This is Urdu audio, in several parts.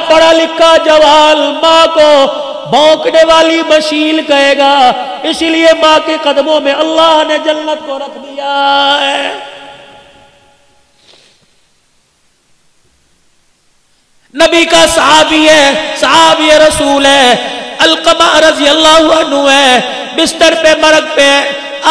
پڑھا لکھا جوال ماں کو بھونکنے والی مشیل کہے گا، اسی لیے ماں کے قدموں میں اللہ نے جنت کو رکھ دیا ہے۔ نبی کا صحابی ہے، صحابی رسول ہے، علقمہ رضی اللہ عنہ ہے، بستر پہ مرگ پہ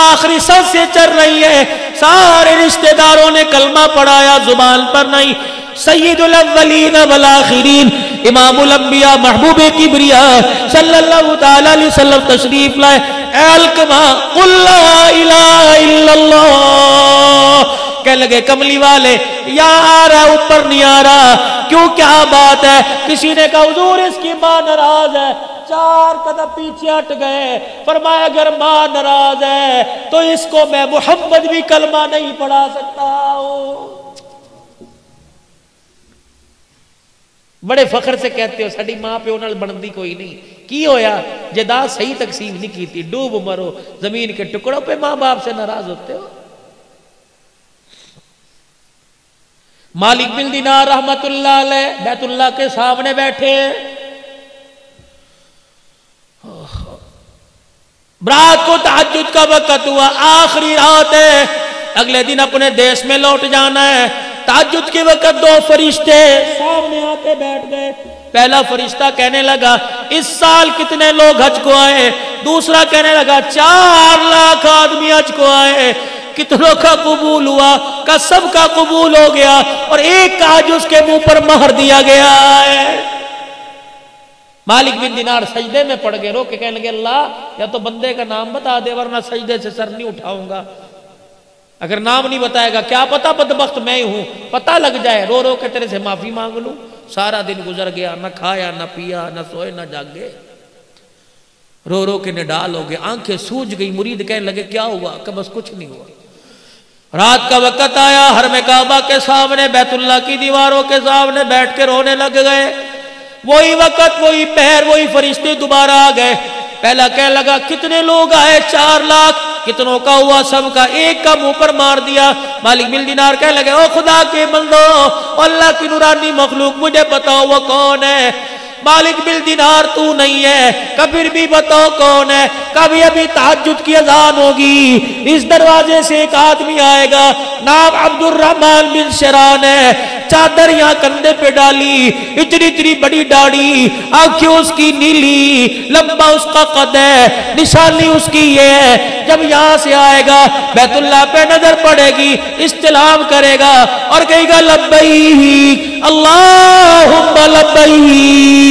آخری سانسیں چل رہی ہے، سارے رشتہ داروں نے کلمہ پڑھایا، زبان پر نہیں۔ سید الاولین والآخرین، امام الانبیاء، محبوب کبریاء صلی اللہ تعالی علیہ وسلم تشریف لائے۔ اے علقمہ قل لا الہ الا اللہ، کہنے لگے کملی والے یہاں آ رہا اوپر نہیں آ رہا، کیوں کیا بات ہے؟ کسی نے کہا حضور اس کی ماں ناراض ہے، 4 قدم پیچھے ہٹ گئے، فرمایا اگر ماں ناراض ہے تو اس کو میں محمد بھی کلمہ نہیں پڑھا سکتا ہوں۔ بڑے فخر سے کہتے ہو ساڈی ماں پیو نال بندی کوئی نہیں، کی ہویا جائیداد صحیح تقسیم نہیں کی تھی، ڈوب مرو زمین کے ٹکڑوں پہ ماں باپ سے ناراض ہوتے ہو۔ مالک بن دینار رحمت اللہ علیہ بیت اللہ کے سامنے بیٹھے، رات کو تہجد کا وقت ہوا، آخری رات ہے، اگلے دن اپنے دیش میں لوٹ جانا ہے۔ تہجد کے وقت 2 فرشتے سامنے آتے بیٹھ گئے۔ پہلا فرشتہ کہنے لگا اس سال کتنے لوگ حج کو آئے؟ دوسرا کہنے لگا 4 لاکھ آدمی حج کو آئے، کتنوں کا قبول ہوا؟ کا سب کا قبول ہو گیا، اور ایک کا حج اس کے منہ پر مہر دیا گیا ہے۔ مالک بن دینار سجدے میں پڑ گئے، رو کے کہنے لگے اللہ یا تو بندے کا نام بتا دے ورنہ سجدے سے سر نہیں اٹھاؤں گا، اگر نام نہیں بتائے گا کیا پتا بدبخت میں ہی ہوں، پتہ لگ جائے، رو رو کے تیرے سے معافی مانگ لوں۔ سارا دن گزر گیا، نہ کھایا نہ پیا نہ سوئے نہ جاگے، رو رو کے نڈال ہو گئے، آنکھیں سوج گئی۔ مرید کہنے لگے کیا ہوا؟ کہ بس کچھ نہیں ہوا۔ رات کا وقت آیا، حرم کعبہ کے سامنے بیت اللہ کی دیواروں کے سامنے بیٹھ کے رونے لگ گئے۔ وہی وقت وہی پہر وہی فرشتے دوبارہ آ گئے۔ پہلا کہنے لگا کتنے لوگ آئے؟ 4 لاکھ۔ کتنوں کا ہوا؟ سب کا۔ ایک کا منہ پر مار دیا۔ مالک بن دینار کہنے لگے او خدا کے بندو، اللہ کی نورانی مخلوق مجھے بتاؤ وہ کون ہے؟ مالک بن دینار تو نہیں ہے، کبھی بھی بتاؤ کون ہے؟ کبھی ابھی تہجد کی اذان ہوگی، اس دروازے سے ایک آدمی آئے گا، نام عبد الرحمن بن شران ہے، چادر یہاں کندھے پہ ڈالی، اتنی اتنی بڑی داڑھی، آنکھیں اس کی نیلی، لمبا اس کا قد ہے، نشانی اس کی یہ ہے۔ جب یہاں سے آئے گا بیت اللہ پہ نظر پڑے گی، استلام کرے گا اور کہے گا لبیک اللہم لبیک۔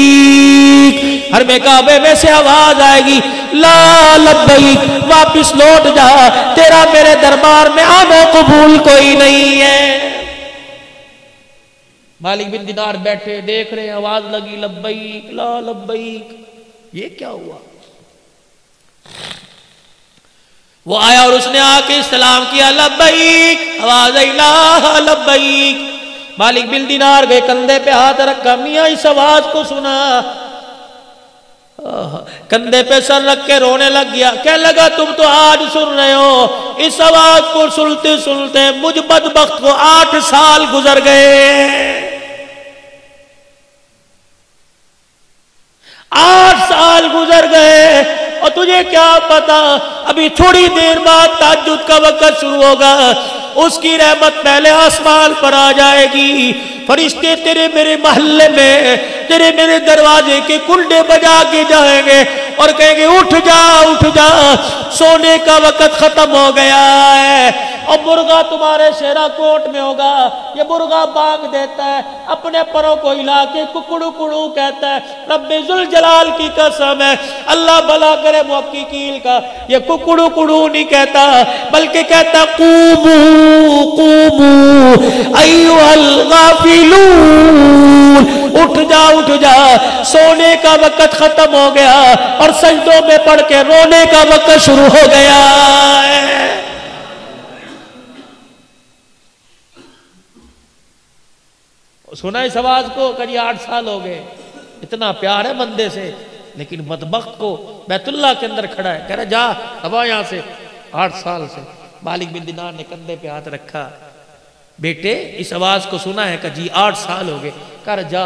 حرم کعبے میں سے آواز آئے گی لا لبیک، واپس لوٹ جا، تیرا میرے دربار میں آنا قبول کوئی نہیں ہے۔ مالک بن دینار بیٹھے دیکھ رہے ہیں، آواز لگی لبیک لا لبیک، یہ کیا ہوا؟ وہ آیا اور اس نے آ کے استلام کیا لبیک، آواز آئی لا لبیک۔ مالک بن دینار گئے، کندھے پہ ہاتھ رکھا، میاں اس آواز کو سنا، کندھے پہ سر رکھ کے رونے لگ گیا۔ کہنے لگا تم تو آج سن رہے ہو، اس آواز کو سنتے سنتے مجھ بدبخت کو 8 سال گزر گئے۔ 8 سال گزر گئے، اور تجھے کیا پتا ابھی تھوڑی دیر بعد تہجد کا وقت شروع ہوگا، اس کی رحمت پہلے آسمان پر آ جائے گی، فرشتے تیرے میرے محلے میں تیرے میرے دروازے کے کنڈے بجا کے جائیں گے اور کہیں گے اٹھ جا اٹھ جا، سونے کا وقت ختم ہو گیا ہے۔ اور مرغا تمہارے شیرا کوٹ میں ہوگا، یہ مرغا بانگ دیتا ہے، اپنے پروں کو ہلا کے ککڑو کڑو کہتا ہے، رب ذوالجلال کی قسم ہے، اللہ بھلا کرے محققین کا، یہ ککڑو کڑو نہیں کہتا بلکہ کہتا قومو قومو ایھا الغافلون، اٹھ جا سونے کا وقت ختم ہو گیا اور سجدوں میں پڑھ کے رونے کا وقت شروع ہو گیا ہے۔ سنا اس آواز کو کہ 8 سال ہو گئے، اتنا پیار ہے بندے سے، لیکن بدبخت کو بیت اللہ کے اندر کھڑا ہے، کہہ رہا جا ابا یہاں سے، 8 سال سے۔ مالک بن دینار نے کندھے پہ ہاتھ رکھا، بیٹے اس آواز کو سنا ہے کہ جی 8 سال ہو گئے، کہہ رہا جا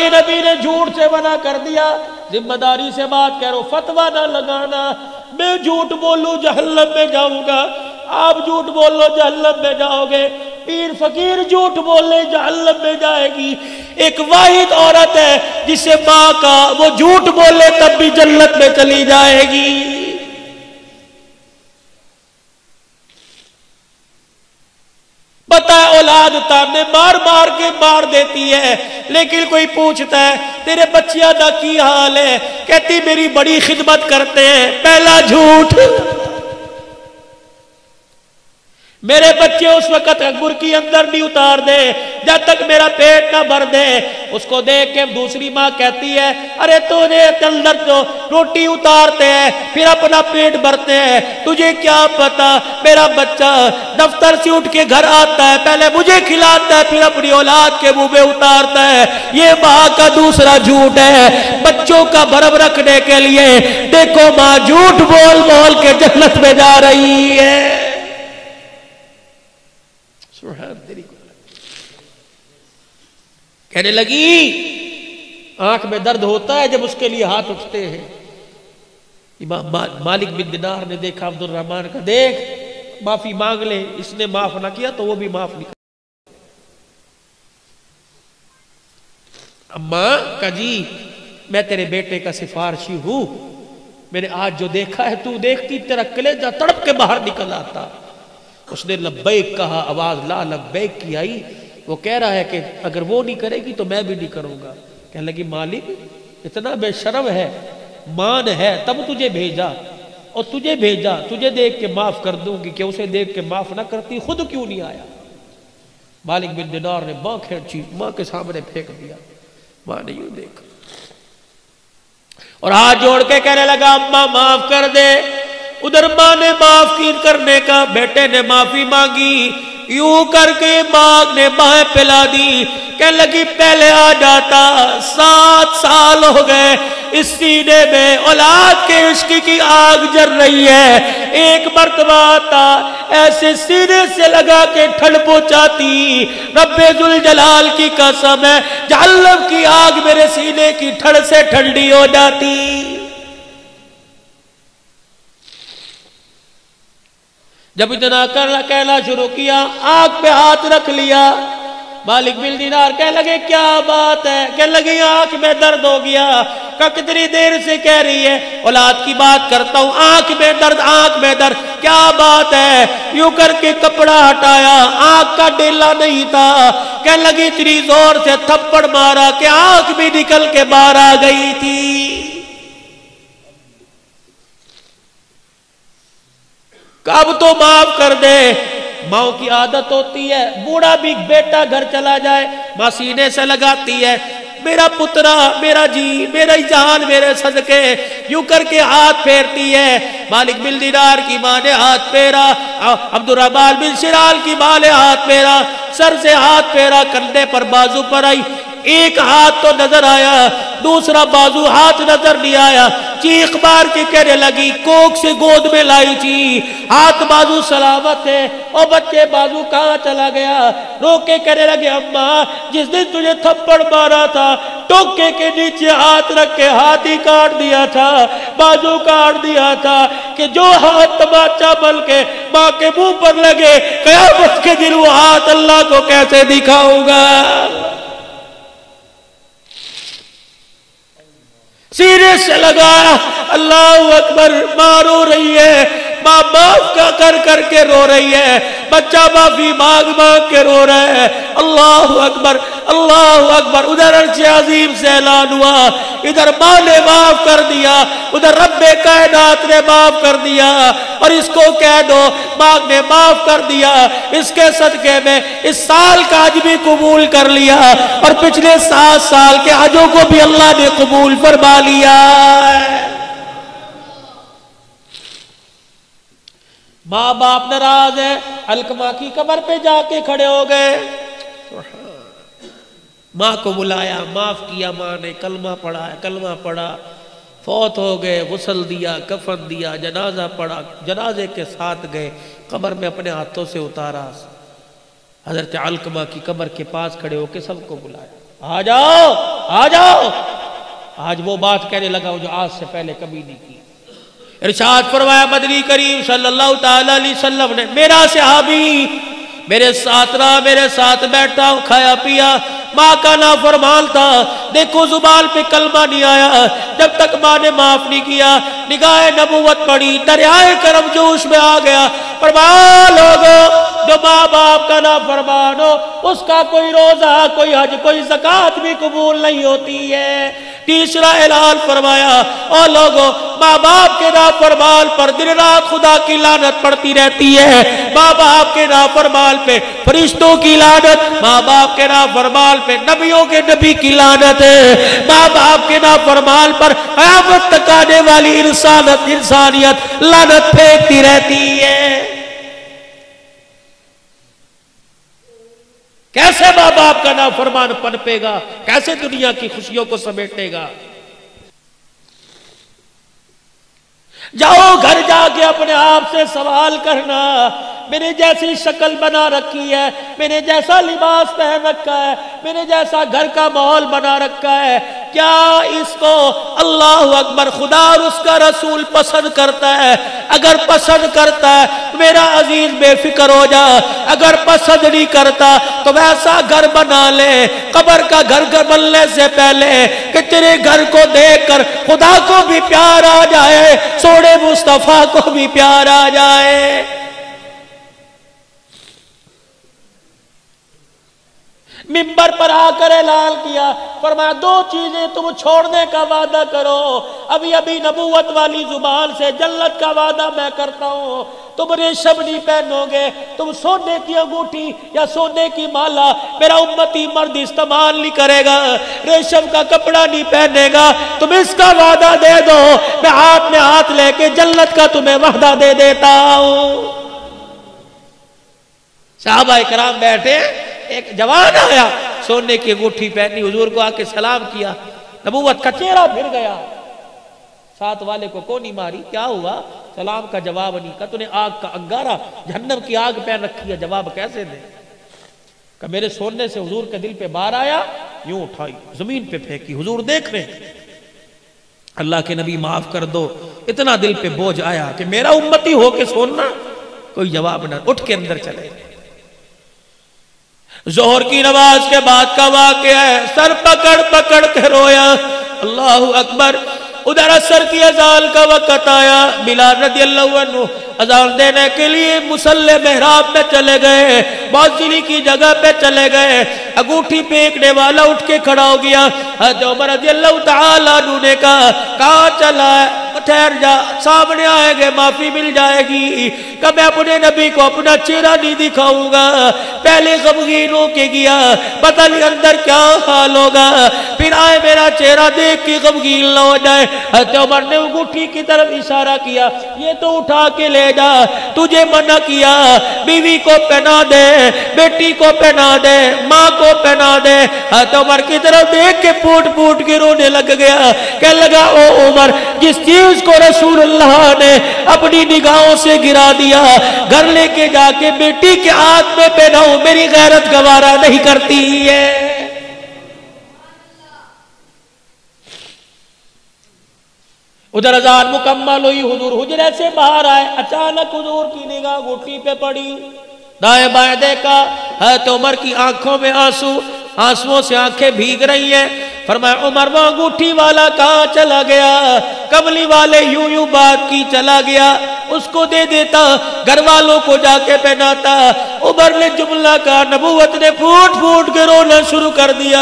کے نبی نے جھوٹ سے منع کر دیا. ذمہ داری سے بات کہہ رہا ہوں, فتویٰ نہ لگانا. میں جھوٹ بولوں جہنم میں جاؤں گا, آپ جھوٹ بولو جہنم میں جاؤ گے, پیر فقیر جھوٹ بولے جہنم میں جائے گی. ایک واحد عورت ہے جسے ماں کا وہ جھوٹ بولے تب بھی جنت میں چلی جائے گی. پتہ ہے اولاد تانے مار مار کے مار دیتی ہے, لیکن کوئی پوچھتا ہے تیرے بچیاں دا کی حال ہے, کہتی میری بڑی خدمت کرتے ہیں. پہلا جھوٹ. میرے بچے اس وقت برکی اندر نہیں اتار دے جب تک میرا پیٹ نہ بھر دے. اس کو دیکھ کے دوسری ماں کہتی ہے ارے تو نے اندر تو روٹی اتارتے ہیں پھر اپنا پیٹ بھرتے ہیں, تجھے کیا پتا میرا بچہ دفتر سے اٹھ کے گھر آتا ہے پہلے مجھے کھلاتا ہے پھر اپنی اولاد کے منہ میں اتارتا ہے. یہ ماں کا دوسرا جھوٹ ہے بچوں کا بھرم رکھنے کے لیے. دیکھو ماں جھوٹ بول بول کے جنت میں جا رہی ہے. کہنے لگی آنکھ میں درد ہوتا ہے جب اس کے لیے ہاتھ اٹھتے ہیں. امام مالک بن دینار نے دیکھا عبد الرحمن کا, دیکھ معافی مانگ لے, اس نے معاف نہ کیا تو وہ بھی معاف نہیں کر. اماں کا جی میں تیرے بیٹے کا سفارشی ہوں, میں نے آج جو دیکھا ہے تو دیکھتی تیرا کلیجہ تڑپ کے باہر نکل آتا. اس نے لبیک کہا, آواز لا لبیک کی آئی. وہ کہہ رہا ہے کہ اگر وہ نہیں کرے گی تو میں بھی نہیں کروں گا. کہنے لگی مالک اتنا بے شرم ہے, مان ہے تب تجھے بھیجا, اور تجھے بھیجا تجھے دیکھ کے معاف کر دوں گی, کہ اسے دیکھ کے معاف نہ کرتی خود کیوں نہیں آیا. مالک بن دینار نے ماں کھینچی, ماں کے سامنے پھینک دیا. ماں نے یوں دیکھا اور ہاتھ جوڑ کے کہنے لگا اماں معاف کر دے. ادھر ماں نے معاف کی کرنے کا, بیٹے نے معافی مانگی, یوں کر کے ماں نے بائیں پلا دی. کہنے لگی پہلے آ جاتا, 7 سال ہو گئے اس سینے میں اولاد کے عشق کی آگ جل رہی ہے. ایک مرتبہ آتا ایسے سینے سے لگا کے ٹھنڈ پہنچاتی. رب ذوالجلال کی قسم ہے جہنم کی آگ میرے سینے کی ٹھنڈ سے ٹھنڈی ہو جاتی. جب اتنا کہنا شروع کیا آنکھ پہ ہاتھ رکھ لیا. مالک بن دینار کہنے لگے کیا بات ہے, کہنے لگے آنکھ میں درد ہو گیا. کتنی دیر سے کہہ رہی ہے اولاد کی بات کرتا ہوں, آنکھ میں درد آنکھ میں درد, کیا بات ہے. یوں کر کے کپڑا ہٹایا, آنکھ کا ڈیلا نہیں تھا. کہنے لگی اتنی زور سے تھپڑ مارا کہ آنکھ بھی نکل کے باہر آ گئی تھی. اب تو معاف کر دے. ماں کی عادت ہوتی ہے بوڑھا بھی بیٹا گھر چلا جائے ماں سینے سے لگاتی ہے, میرا پترا میرا جی میرا جان میرے صدقے, یوں کر کے ہاتھ پھیرتی ہے. مالک بن دینار کی ماں نے ہاتھ پھیرا, عبد الرحمن بن شرال کی ماں نے ہاتھ پھیرا, سر سے ہاتھ پھیرا, کندھے پر بازو پر آئی. ایک ہاتھ تو نظر آیا, دوسرا بازو ہاتھ نظر نہیں آیا. چیخ مار کے کہنے لگی کوک سے گود میں لائی تھی, ہاتھ بازو سلامت ہے, اور بچے بازو کہاں چلا گیا. رو کے کہنے لگے اماں جس دن تجھے تھپڑ مارا تھا ٹوکے کے نیچے ہاتھ رکھ کے ہاتھ ہی کاٹ دیا تھا, بازو کاٹ دیا تھا, کہ جو ہاتھ تماچا بل کے ماں کے منہ پر لگے قیامت کے دن وہ ہاتھ اللہ کو کیسے دکھاؤں گا. سینے سے لگایا, اللہ اکبر. ماں رو رہی ہے, ماں معاف کا کر کے رو رہی ہے, بچہ معافی مانگ مانگ کے رو رہا ہے. اللہ اکبر اللہ اکبر. ادھر عرش عظیم سے اعلان ہوا, ادھر ماں نے معاف کر دیا, ادھر رب کائنات نے معاف کر دیا. اور اس کو کہہ دو ماں نے معاف کر دیا, اس کے صدقے میں اس سال کا حج بھی قبول کر لیا, اور پچھلے 7 سال کے حجوں کو بھی اللہ نے قبول فرما لیا. ماں باپ ناراض ہے, علقمہ کی قبر پہ جا کے کھڑے ہو گئے. ماں کو بلایا, معاف کیا ماں نے, کلمہ پڑھا, کلمہ پڑھا, فوت ہو گئے, غسل دیا, کفن دیا, جنازہ پڑھا, جنازے کے ساتھ گئے, قبر میں اپنے ہاتھوں سے اتارا. حضرت علقمہ کی قبر کے پاس کھڑے ہو کے سب کو بلایا. آ جاؤ آ جاؤ. آج وہ بات کہنے لگا جو آج سے پہلے کبھی نہیں کی. ارشاد فرمایا مدنی کریم صلی اللہ تعالی علیہ وسلم نے میرا صحابی میرے ساتھ رہا, میرے ساتھ بیٹھا, کھایا پیا, ماں کا نافرمان تھا, دیکھو زبان پہ کلمہ نہیں آیا جب تک ماں نے معاف نہیں کیا. نگاہ نبوت پڑی, دریائے کرم جوش میں آ گیا. فرمایا لوگوں جو ماں باپ کا نافرمان ہو اس کا کوئی روزہ, کوئی حج, کوئی زکوٰۃ بھی قبول نہیں ہوتی ہے. تیسرا اعلان فرمایا او لوگوں ماں باپ کے نافرمان پر دن رات خدا کی لعنت پڑتی رہتی ہے. ماں باپ کے نافرمان پہ فرشتوں کی لعنت, ماں باپ کے نافرمان پہ نبیوں کے نبی کی لعنت ہے. ماں باپ کے نافرمان پر قیامت تک آنے والی انسانیت لعنت پھینکتی رہتی ہے. کیسے ماں باپ کا نافرمان پنپے گا, کیسے دنیا کی خوشیوں کو سمیٹے گا. جاؤ گھر جا کے اپنے آپ سے سوال کرنا, میں نے جیسی شکل بنا رکھی ہے, میں نے جیسا لباس پہن رکھا ہے, میں نے جیسا گھر کا ماحول بنا رکھا ہے, کیا اس کو اللہ اکبر خدا اور اس کا رسول پسند کرتا ہے؟ اگر پسند کرتا ہے میرا عزیز بے فکر ہو جا, اگر پسند نہیں کرتا تو ویسا گھر بنا لے قبر کا گھر بننے سے پہلے کہ تیرے گھر کو دیکھ کر خدا کو بھی پیار آ جائے, سونے مصطفیٰ کو بھی پیار آ جائے. منبر پر آ کر اعلان کیا, فرمایا دو چیزیں تم چھوڑنے کا وعدہ کرو. ابھی ابھی نبوت والی زبان سے جنت کا وعدہ میں کرتا ہوں, تم ریشم نہیں پہنو گے, تم سونے کی انگوٹھی یا سونے کی مالا میرا امتی مرد استعمال نہیں کرے گا, ریشم کا کپڑا نہیں پہنے گا. تم اس کا وعدہ دے دو, میں ہاتھ لے کے جنت کا تمہیں وعدہ دے دیتا ہوں. صحابہ کرام بیٹھے, ایک جوان آیا سونے کی انگوٹھی پہنی, حضور کو آ کے سلام کیا, نبوت کا چہرہ پھر گیا. ساتھ والے کو کونی ماری, کیا ہوا؟ سلام کا جواب نہیں. کہا تو نے آگ کا انگارہ جہنم کی آگ پہن رکھی ہے, جواب کیسے دے؟ کہ میرے سونے سے حضور کے دل پہ بار آیا, یوں اٹھائی زمین پہ پھینکی, حضور دیکھ رہے اللہ کے نبی معاف کر دو, اتنا دل پہ بوجھ آیا کہ میرا امتی ہو کے سوننا, کوئی جواب نہ, اٹھ کے اندر چلے. ظہر کی نماز کے بعد کا واقعہ ہے, سر پکڑ پکڑ کے رویا, اللہ اکبر. ادھر عصر کی اذان کا وقت آیا, بلال رضی اللہ عنہ اذان دینے کے لیے مصلی محراب میں چلے گئے, موزلی کی جگہ پہ چلے گئے. انگوٹھی پھینکنے والا اٹھ کے کھڑا ہو گیا. حضرت عمر رضی اللہ تعالیٰ عنہ نے کہا کہاں چلا ہے؟ ٹھہر جا, سامنے آئے گے معافی مل جائے گی. کہ میں اپنے نبی کو اپنا چہرہ نہیں دکھاؤں گا, پہلے غمگین ہو کے گیا, پتہ نہیں اندر کیا حال ہوگا, پھر آئے میرا چہرہ دیکھ کے غمگین نہ ہو جائے. حضرت عمر نے انگوٹھی کی طرف اشارہ کیا, یہ تو اٹھا کے لے جا, تجھے منع کیا, بیوی کو پہنا دے, بیٹی کو پہنا دے, ماں کو پہنا دے. حضرت عمر کی طرف دیکھ کے پھوٹ پھوٹ کے رونے لگ گیا, کہنے لگا او عمر, جس چیز کو رسول اللہ نے اپنی نگاہوں سے گرا دیا, گھر لے کے جا کے بیٹی کے ہاتھ میں پہناؤں, میری غیرت گوارا نہیں کرتی ہے. ادھر اذان مکمل ہوئی, حضور حجرے سے باہر آئے, اچانک حضور کی نگاہ انگوٹھی پہ پڑی, دائیں بائیں دیکھا, حضرت عمر کی آنکھوں میں آنسو, آنسوؤں سے آنکھیں بھیگ رہی ہیں. فرمایا عمر وہ انگوٹھی والا کہاں چلا گیا؟ کملی والے یوں بات کی چلا گیا, اس کو دے دیتا, گھر والوں کو جا کے پہناتا. عمر نے جملہ کہا, نبوت نے پھوٹ پھوٹ کے رونا شروع کر دیا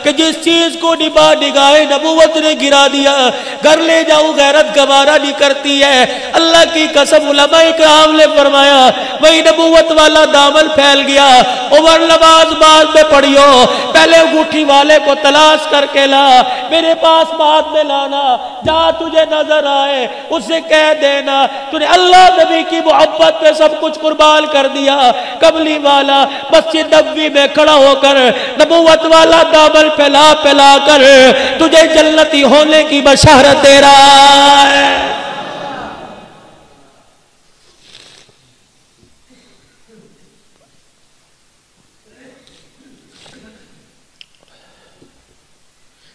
کہ جس چیز کو نگاہ نبوت نے گرا دیا, گھر لے جاؤ غیرت گوارا نہیں کرتی ہے. اللہ کی قسم علماء کرام نے فرمایا وہی نبوت والا دامن پھیل گیا. عمر نماز بعد میں پڑھیو, پہلے انگوٹھی والے کو تلاش کر کے لا, میرے پاس بعد میں لانا, جہاں تجھے نظر آئے اسے کہہ دینا تو نے اللہ نبی کی محبت پہ سب کچھ قربان کر دیا. کملی والا مسجد نبوی میں کھڑا ہو کر نبوت والا دامن پھیلا پھیلا کر تجھے جنتی ہونے کی بشارت دے رہا ہے.